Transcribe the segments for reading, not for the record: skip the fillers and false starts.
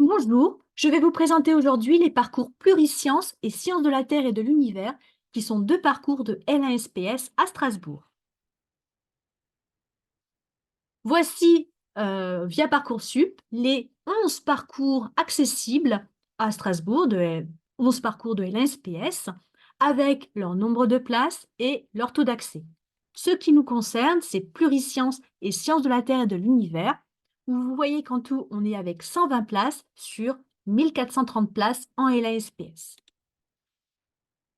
Bonjour, je vais vous présenter aujourd'hui les parcours Plurisciences et Sciences de la Terre et de l'Univers, qui sont deux parcours de L1SPS à Strasbourg. Voici, via Parcoursup, les 11 parcours accessibles à Strasbourg, 11 parcours de L1SPS, avec leur nombre de places et leur taux d'accès. Ce qui nous concerne, c'est Plurisciences et Sciences de la Terre et de l'Univers, où vous voyez qu'en tout, on est avec 120 places sur 1430 places en L1SPS.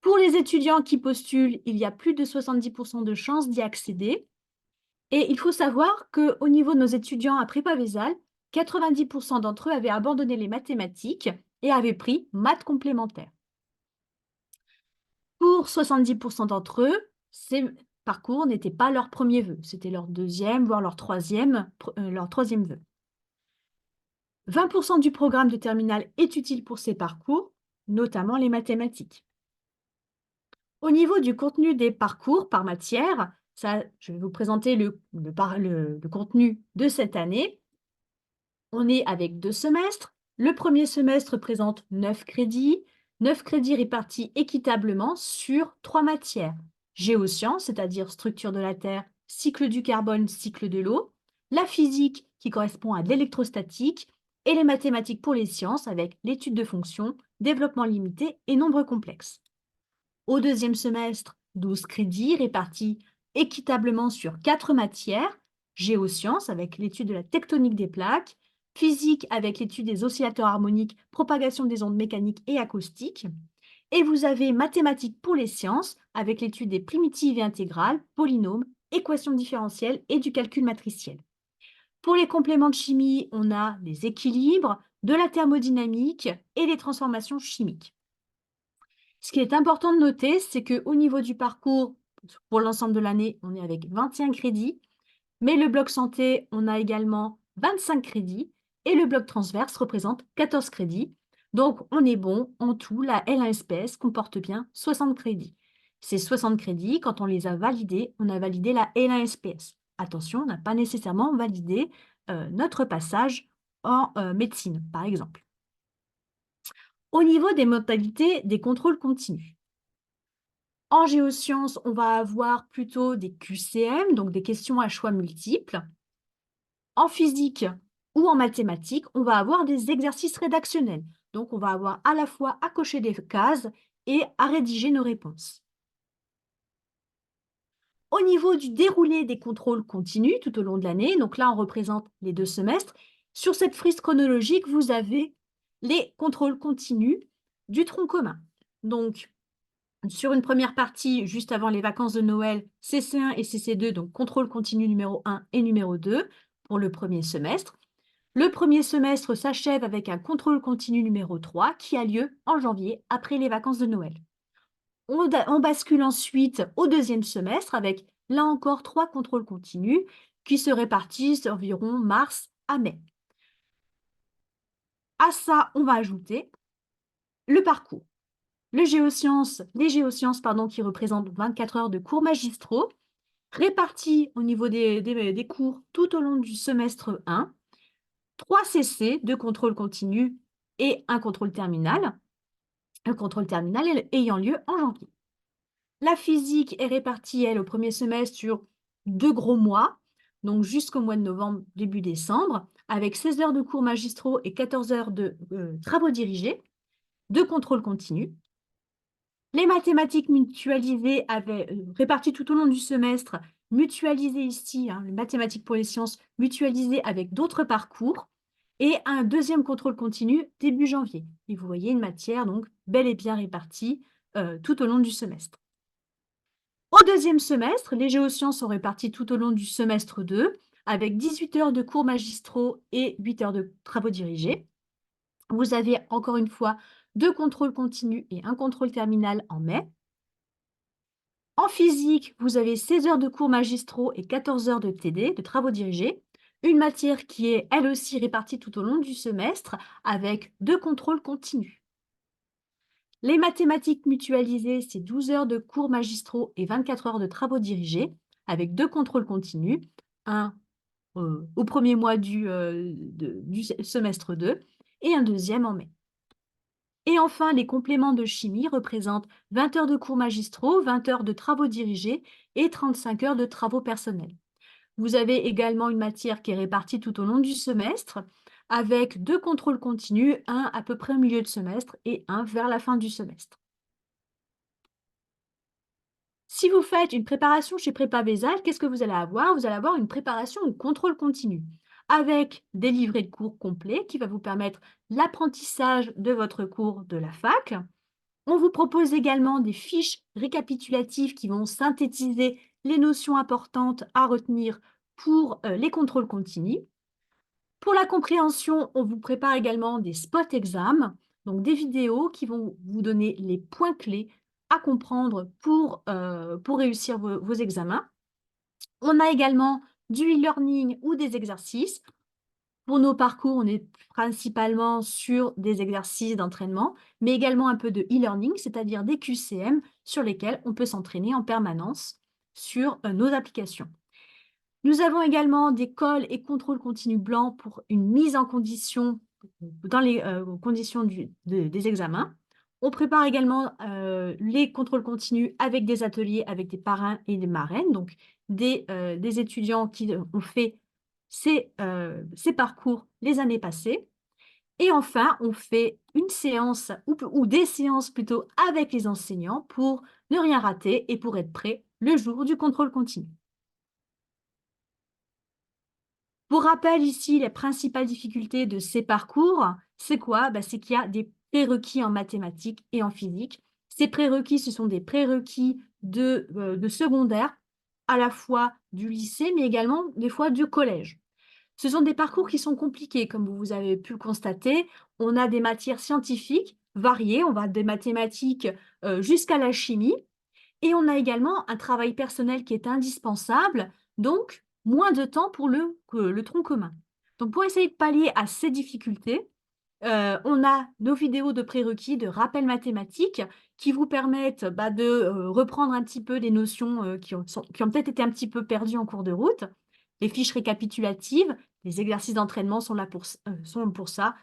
Pour les étudiants qui postulent, il y a plus de 70% de chances d'y accéder. Et il faut savoir qu'au niveau de nos étudiants à Prépa-Vézal, 90% d'entre eux avaient abandonné les mathématiques et avaient pris maths complémentaires. Pour 70% d'entre eux, ces parcours n'étaient pas leur premier vœu, c'était leur deuxième, voire leur troisième vœu. 20% du programme de terminale est utile pour ces parcours, notamment les mathématiques. Au niveau du contenu des parcours par matière, je vais vous présenter le contenu de cette année. On est avec 2 semestres. Le premier semestre présente 9 crédits répartis équitablement sur 3 matières. Géosciences, c'est-à-dire structure de la Terre, cycle du carbone, cycle de l'eau, la physique qui correspond à l'électrostatique, et les mathématiques pour les sciences avec l'étude de fonctions, développement limité et nombres complexes. Au deuxième semestre, 12 crédits répartis équitablement sur 4 matières, géosciences avec l'étude de la tectonique des plaques, physique avec l'étude des oscillateurs harmoniques, propagation des ondes mécaniques et acoustiques, et vous avez mathématiques pour les sciences avec l'étude des primitives et intégrales, polynômes, équations différentielles et du calcul matriciel. Pour les compléments de chimie, on a les équilibres, de la thermodynamique et les transformations chimiques. Ce qui est important de noter, c'est qu'au niveau du parcours, pour l'ensemble de l'année, on est avec 21 crédits, mais le bloc santé, on a également 25 crédits, et le bloc transverse représente 14 crédits. Donc, on est bon. En tout, la L1SPS comporte bien 60 crédits. Ces 60 crédits, quand on les a validés, on a validé la L1SPS. Attention, on n'a pas nécessairement validé notre passage en médecine, par exemple. Au niveau des modalités des contrôles continus, en géosciences, on va avoir plutôt des QCM, donc des questions à choix multiples. En physique ou en mathématiques, on va avoir des exercices rédactionnels. Donc, on va avoir à la fois à cocher des cases et à rédiger nos réponses. Au niveau du déroulé des contrôles continus tout au long de l'année, donc là, on représente les 2 semestres. Sur cette frise chronologique, vous avez les contrôles continus du tronc commun. Donc, sur une première partie, juste avant les vacances de Noël, CC1 et CC2, donc contrôle continu numéro 1 et numéro 2 pour le premier semestre. Le premier semestre s'achève avec un contrôle continu numéro 3 qui a lieu en janvier, après les vacances de Noël. On bascule ensuite au deuxième semestre avec, là encore, 3 contrôles continus qui se répartissent environ mars à mai. À ça, on va ajouter le parcours. Les géosciences, qui représentent 24 heures de cours magistraux, répartis au niveau des cours tout au long du semestre 1, 3 CC, 2 contrôles continus et un contrôle terminal ayant lieu en janvier. La physique est répartie, elle, au premier semestre sur 2 gros mois, donc jusqu'au mois de novembre, début décembre, avec 16 heures de cours magistraux et 14 heures de travaux dirigés, 2 contrôles continus. Les mathématiques mutualisées réparties tout au long du semestre, mutualisées ici, les mathématiques pour les sciences, mutualisées avec d'autres parcours, et un deuxième contrôle continu début janvier. Et vous voyez une matière donc bel et bien répartie tout au long du semestre. Au deuxième semestre, les géosciences sont réparties tout au long du semestre 2, avec 18 heures de cours magistraux et 8 heures de travaux dirigés. Vous avez encore une fois 2 contrôles continus et un contrôle terminal en mai. En physique, vous avez 16 heures de cours magistraux et 14 heures de TD, de travaux dirigés. Une matière qui est elle aussi répartie tout au long du semestre avec 2 contrôles continus. Les mathématiques mutualisées, c'est 12 heures de cours magistraux et 24 heures de travaux dirigés avec 2 contrôles continus, un au premier mois du semestre 2 et un deuxième en mai. Et enfin, les compléments de chimie représentent 20 heures de cours magistraux, 20 heures de travaux dirigés et 35 heures de travaux personnels. Vous avez également une matière qui est répartie tout au long du semestre, avec 2 contrôles continus, un à peu près au milieu de semestre et un vers la fin du semestre. Si vous faites une préparation chez Prépa Vésal, qu'est-ce que vous allez avoir? Vous allez avoir une préparation au contrôle continu, avec des livrets de cours complets qui va vous permettre l'apprentissage de votre cours de la fac. On vous propose également des fiches récapitulatives qui vont synthétiser les notions importantes à retenir pour les contrôles continus. Pour la compréhension, on vous prépare également des spot exams, donc des vidéos qui vont vous donner les points clés à comprendre pour réussir vos examens. On a également du e-learning ou des exercices. Pour nos parcours, on est principalement sur des exercices d'entraînement, mais également un peu de e-learning, c'est-à-dire des QCM sur lesquels on peut s'entraîner en permanence sur nos applications. Nous avons également des cols et contrôles continus blancs pour une mise en condition dans les conditions des examens. On prépare également les contrôles continus avec des ateliers, avec des parrains et des marraines, donc des étudiants qui ont fait ces parcours les années passées. Et enfin, on fait une séance ou des séances plutôt avec les enseignants pour ne rien rater et pour être prêt le jour du contrôle continu. Pour rappel, ici, les principales difficultés de ces parcours, c'est quoi? C'est qu'il y a des prérequis en mathématiques et en physique. Ces prérequis, ce sont des prérequis de secondaire, à la fois du lycée, mais également des fois du collège. Ce sont des parcours qui sont compliqués, comme vous avez pu le constater. On a des matières scientifiques variées, on va des mathématiques jusqu'à la chimie, et on a également un travail personnel qui est indispensable, donc moins de temps pour le tronc commun. Donc pour essayer de pallier à ces difficultés, on a nos vidéos de prérequis, de rappel mathématiques qui vous permettent de reprendre un petit peu des notions qui ont peut-être été un petit peu perdues en cours de route. Les fiches récapitulatives, les exercices d'entraînement sont là pour ça,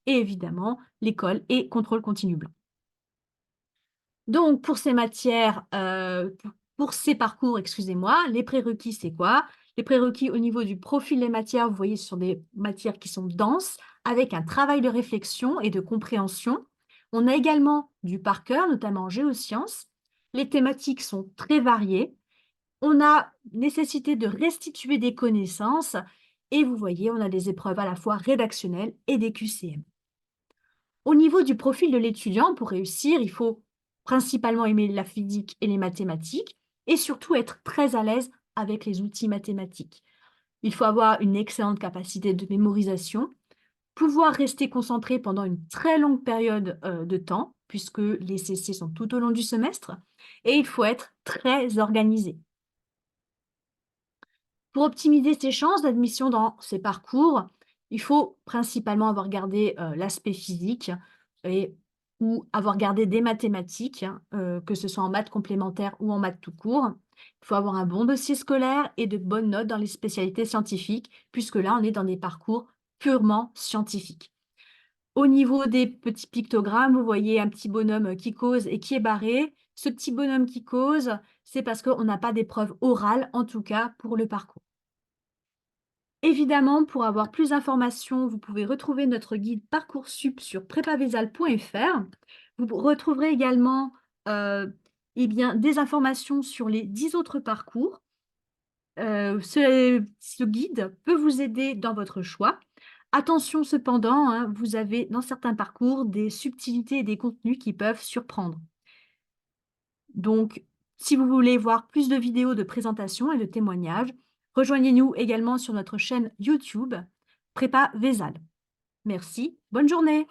et évidemment l'école et contrôle continu blanc. Donc, pour ces matières, pour ces parcours, excusez-moi, les prérequis, c'est quoi? Les prérequis au niveau du profil des matières, vous voyez, ce sont des matières qui sont denses, avec un travail de réflexion et de compréhension. On a également du par cœur, notamment en géosciences. Les thématiques sont très variées. On a nécessité de restituer des connaissances et vous voyez, on a des épreuves à la fois rédactionnelles et des QCM. Au niveau du profil de l'étudiant, pour réussir, il faut principalement aimer la physique et les mathématiques et surtout être très à l'aise avec les outils mathématiques. Il faut avoir une excellente capacité de mémorisation, pouvoir rester concentré pendant une très longue période de temps, puisque les CC sont tout au long du semestre, et il faut être très organisé. Pour optimiser ses chances d'admission dans ces parcours, il faut principalement avoir gardé l'aspect physique et ou avoir gardé des mathématiques, hein, que ce soit en maths complémentaires ou en maths tout court. Il faut avoir un bon dossier scolaire et de bonnes notes dans les spécialités scientifiques, puisque là, on est dans des parcours purement scientifiques. Au niveau des petits pictogrammes, vous voyez un petit bonhomme qui cause et qui est barré. Ce petit bonhomme qui cause, c'est parce qu'on n'a pas d'épreuve orale, en tout cas pour le parcours. Évidemment, pour avoir plus d'informations, vous pouvez retrouver notre guide Parcoursup sur prépavésal.fr. Vous retrouverez également des informations sur les 10 autres parcours. Ce guide peut vous aider dans votre choix. Attention cependant, hein, vous avez dans certains parcours des subtilités et des contenus qui peuvent surprendre. Donc, si vous voulez voir plus de vidéos de présentation et de témoignages, rejoignez-nous également sur notre chaîne YouTube Prépa Vésal. Merci, bonne journée!